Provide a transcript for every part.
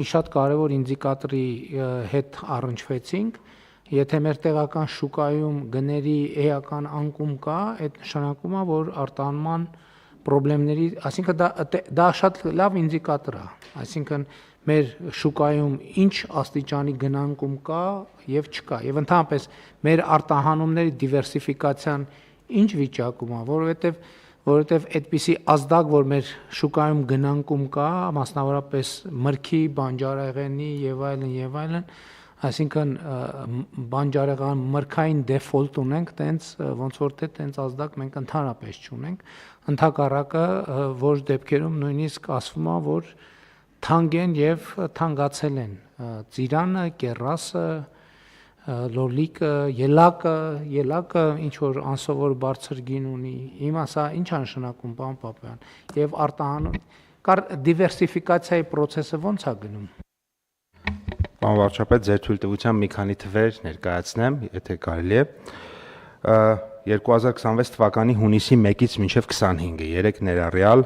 Շատ կարևոր ինդիկատորի հետ առնչվեցինք, եթե մեր տեղական շուկայում գների էական անկում կա, այդ նշանակում է, որ արտահանման պրոբլեմների, այսինքն դա շատ լավ ինդիկատոր է, այսինքն մեր շուկայում ինչ աստիճանի գնանկում կա եւ չկա, եւ ընդհանրապես մեր արտահանումների դիվերսիֆիկացիան ինչ վիճակում է, որովհետև այդպիսի ազդակ, որ մեր շուկայում գնանկում կա, մասնավորապես մրգի, բանջարեղենի եւ այլն, այսինքն բանջարեղեն մրգային դեֆոլտ ունենք, տենց ոնց որ թե տենց ազդակ մենք ընդհանրապես չունենք, ընդհակառակը որ դեպքերում նույնիսկ ասվում է, որ թանկ են եւ թանկացել են ծիրանը, կեռասը, լոլիկը, ելակը ինչ որ անսովոր բարձր գին ունի, հիմա սա ինչ է նշանակում, պարոն Պապյան, եւ արտահանում կար դիվերսիֆիկացիայի process-ը ո՞նց է գնում։ Պարոն վարչապետ, ձեր թույլտվությամբ մի քանի թվեր ներկայացնեմ, եթե կարելի է։ 2026 թվականի հունիսի 1-ից մինչև 25-ը 3 ներառյալ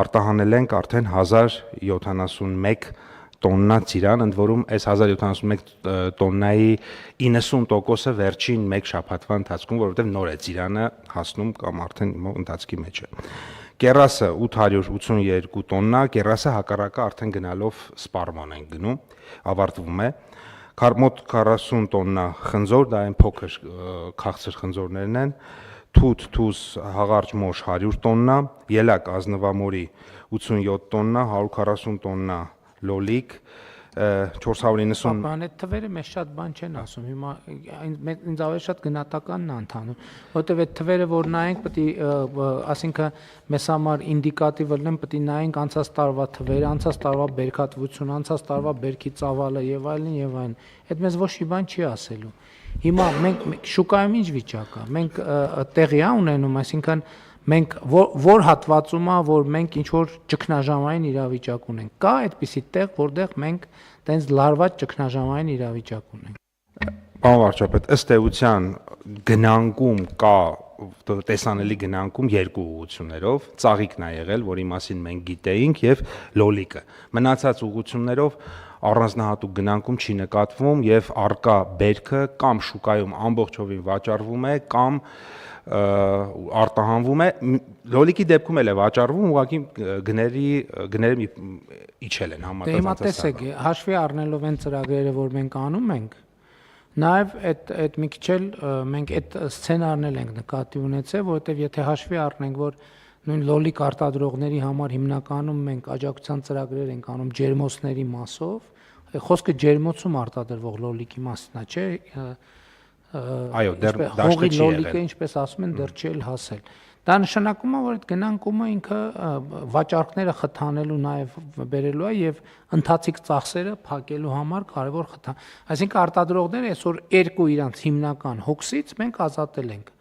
արտահանել ենք արդեն 1071 տոննա ծիրան, ընդ որում այս 1071 տոննայի 90%-ը վերջին 1 շաբաթվա ընթացքում, որովհետև նոր է ծիրանը հասնում կամ արդեն ընթացքի մեջ է։ Կեռասը 882 տոննա, կեռասը հակառակը արդեն գնալով սպառման են գնում, ավարտվում է։ Մոտ 40 տոննա խնձոր, դա այն փոքր քաղցր խնձորներն են, թութ, թուզ, հաղարճ մոշ 100 տոննա, ելակ ազնվամորի 87 տոննա, 140 տոննա լոլիկ, 490 Պապան, այդ թվերը մեզ շատ բան չեն ասում, հիմա ինձ ավելի շատ գնահատականն է ընթանում, որովհետև այդ թվերը, որ նայենք, պետք է, ասինքն մեզ համար ինդիկատիվ լինեն, պետք է նայենք անցած տարվա թվերը, անցած տարվա բերքատվությունը, անցած տարվա բերքի ծավալը եւ այլն, այդ մեզ ոչ մի բան չի ասելու։ Հիմա մենք շուկայում ինչ վիճակ է, մենք տեղի ունենում, այսինքն մենք որ հատվածում է, որ մենք ինչ որ ճգնաժամային իրավիճակ ունենք, կա այդպիսի տեղ, որտեղ մենք տենց լարված ճգնաժամային իրավիճակ ունենք։ Պարոն վարչապետ, ըստ էության գնանկում կա տեսանելի գնանկում երկու ուղղություններով, ծաղիկն է եղել, որի մասին մենք գիտեինք, եւ լոլիկը։ Մնացած ուղղություններով առանձնահատուկ գնանկում չի նկատվում եւ արկա բերքը կամ շուկայում ամբողջովին վաճառվում է, կամ արտահանվում է, լոլիկի դեպքում էլ է վաճառվում, ուղղակի գները իջել են համատեղ։ Հիմա տեսեք, հաշվի առնելով այն ծրագրերը, որ մենք անում ենք, նաև այդ մի քիչ էլ մենք այդ սցենարն էլ ենք նկատի ունեցել, որովհետև եթե հաշվի առնենք, որ նույն լոլիկ արտադրողների համար հիմնականում մենք աջակցության ծրագրեր ենք անում ջերմոցների մասով, խոսքը ջերմոցում արտադրվող լոլիկի մասն է, չէ՞։ Այո, դեռ դաշտը չի լոլիկը, ինչպես ասում են, դեռ չի էլ հասել։ Դա նշանակում է, որ այդ գնանկումը ինքը վաճառքները խթանելու նաև բերելու է եւ ընթացիկ ծախսերը փակելու համար կարևոր խթան։ Այսինքն արտադրողները այսօր երկու իրանց հիմնական հոգսից մենք ազատել ենք։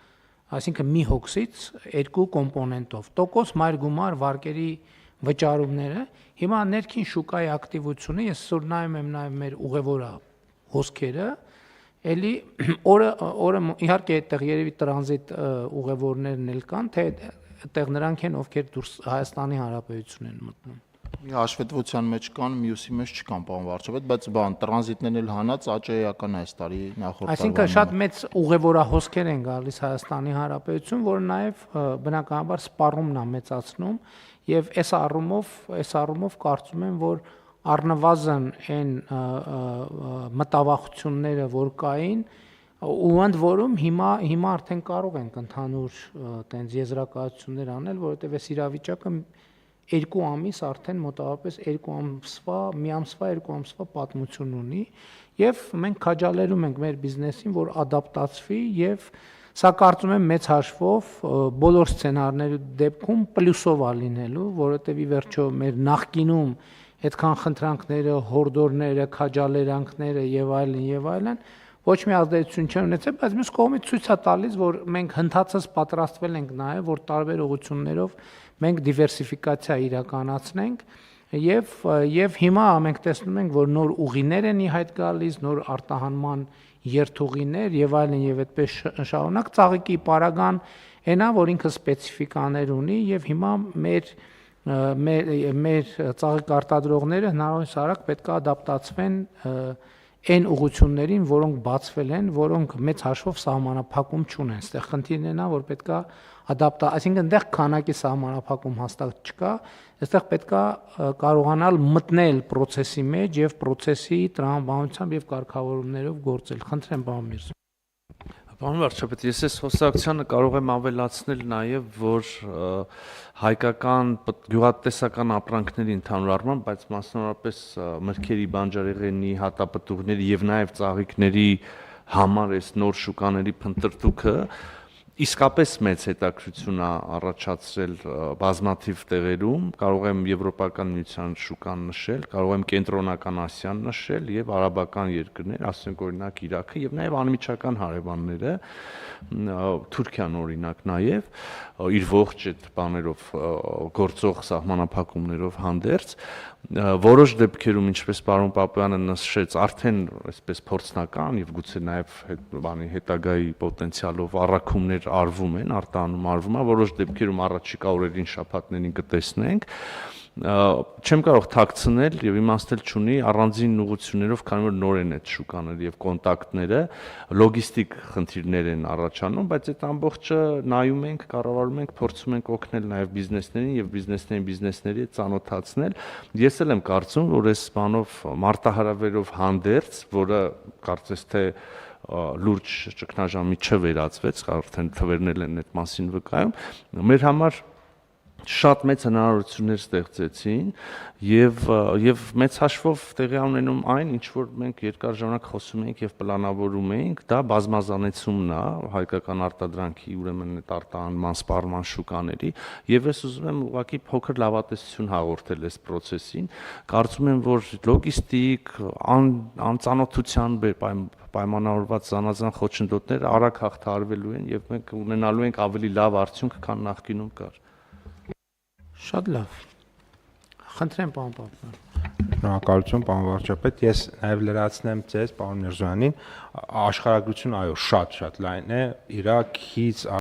Այսինքն մի հոգսից երկու կոմպոնենտով՝ տոկոս, մայր գումար, վարկերի վճարումները։ Հիմա ներքին շուկայի ակտիվությունը, ես այսօր նայում եմ նաև մեր ուղևորա հոսքերը, էլի օրը իհարկե այդտեղ երևի տրանզիտ ուղևորներն էլ կան, թե այդտեղ նրանք են, ովքեր դուրս Հայաստանի Հանրապետություն են մտնում։ Մի հաշվետվության մեջ կան, մյուսի մեջ չկան, պարոն վարչապետ, բայց տրանզիտներն էլ հանած աճը էական է այս տարի նախորդ տարվա։ Այսինքն շատ մեծ ուղևորահոսքեր են գալիս Հայաստանի Հանրապետություն, որը նաև բնականաբար սպառումն է մեծացնում, եւ այս առումով կարծում եմ, որ առնվազն այն մտավախությունները, որ կային, ու ընդ որում հիմա արդեն կարող ենք ընդհանուր տենց եզրակացություններ անել, որովհետև այս իրավիճակը 2 ամիս արդեն մոտավորապես 2 ամսվա, մի ամսվա, 2 ամսվա պատմություն ունի, եւ մենք քաջալերում ենք մեր բիզնեսին, որ ադապտացվի եւ սա կարծում եմ մեծ հաշվով բոլոր սցենարների դեպքում պլյուսով է լինելու, որովհետև ի վերջո մեր նախկինում այդքան խնդրանքները, հորդորները, քաջալերանքները եւ այլն ոչ մի ազդեցություն չեն ունեցել, բայց մյուս կողմից ցույց է տալիս, որ մենք հնդածս պատրաստվել ենք նաեւ, որ տարբեր ուղղություններով մենք դիվերսիֆիկացիա իրականացնենք եւ հիմա մենք տեսնում ենք, որ նոր ուղիներ են ի հայտ գալիս, նոր արտահանման երթուղիներ եւ այլն եւ այդպես շարունակ ծաղիկի պարագան այնա, որ ինքը սպეციფիկաներ ունի եւ հիմա մեր մեր ծաղիկ արտադրողները հնարավորինս արագ պետք է ադապտացվեն այն ուղղություններին, որոնք բացվել են, որոնք մեծ հաշվով սահմանափակում չունեն։ Այստեղ խնդիրն է նա, որ պետք է այսինքն այնտեղ քանակի սահմանափակում հաստատ չկա, այստեղ պետք է կարողանալ մտնել process-ի մեջ եւ process-ի տրամաբանությամբ եւ կարգավորումներով գործել։ Խնդրեմ, պարոն Միրզոյան։ Պարոն վարչապետ, ես այս խոսակցությանը կարող եմ ավելացնել նաև, որ հայկական գյուղատնտեսական ապրանքների ընդհանուր առմամբ, բայց մասնավորապես մրգերի, բանջարեղենի, հատապտուղների եւ նաև ծաղիկների համար այս նոր շուկաների փնտրտուքը իսկապես մեծ հետաքրքրություն է առաջացրել բազմաթիվ տեղերում, կարող եմ Եվրոպական միության շուկան նշել, կարող եմ Կենտրոնական Ասիան նշել եւ արաբական երկրներ, ասենք օրինակ Իրաքը եւ նաեւ անմիջական հարևանները, Թուրքիան օրինակ նաեւ իր ողջ այդ բաներով գործող սահմանափակումներով հանդերձ որոշ դեպքերում, ինչպես պարոն Պապոյանը նշեց, արդեն այսպես փորձնական եւ գուցե նաեւ հետագայի պոտենցիալով առաքումներ արվում են, արտանում արվում է, որոշ դեպքերում առաջիկա օրերին, շաբաթներին կտեսնենք։ Չեմ կարող թաքցնել եւ իմաստել չունի առանձին ուղղություններով, քանի որ նոր են այդ շուկաները եւ կոնտակտները, լոգիստիկ խնդիրներ են առաջանում, բայց այդ ամբողջը նայում ենք, կառավարում ենք, փորձում ենք օգնել նաեւ բիզնեսներին եւ բիզնեսների ծանոթացնել։ Ես էլ եմ կարծում, որ այս բանով մարտահրավերով հանդերձ, որը կարծես թե լուրջ ճգնաժամի չվերածվեց, արդեն թվերներ են այդ մասին վկայում, մեր համար շատ մեծ հնարավորություններ ստեղծեցին եւ մեծ հաշվով տեղի ունենում այն, ինչ որ մենք երկար ժամանակ խոսում ենք եւ պլանավորում ենք, դա բազմազանեցումն է հայկական արտադրանքի, ուրեմն այդ արտահանման սպառման շուկաների եւ ես ուզում եմ ուղղակի փոքր լավատեսություն հաղորդել այս process-ին, կարծում եմ, որ լոգիստիկ, անծանոթության պայմանավորված զանազան խոչընդոտներ արագ հաղթահարվելու են եւ մենք ունենալու ենք ավելի լավ արդյունք, քան նախկինում կար։ Շատ լավ։ Խնդրեմ, պարոն Պապոյան։ Շնորհակալություն, պարոն վարչապետ։ Ես նաև լրացնեմ ձեզ, պարոն Միրզոյանին, աշխարհագրությունը այո շատ լայն է, Իրաքից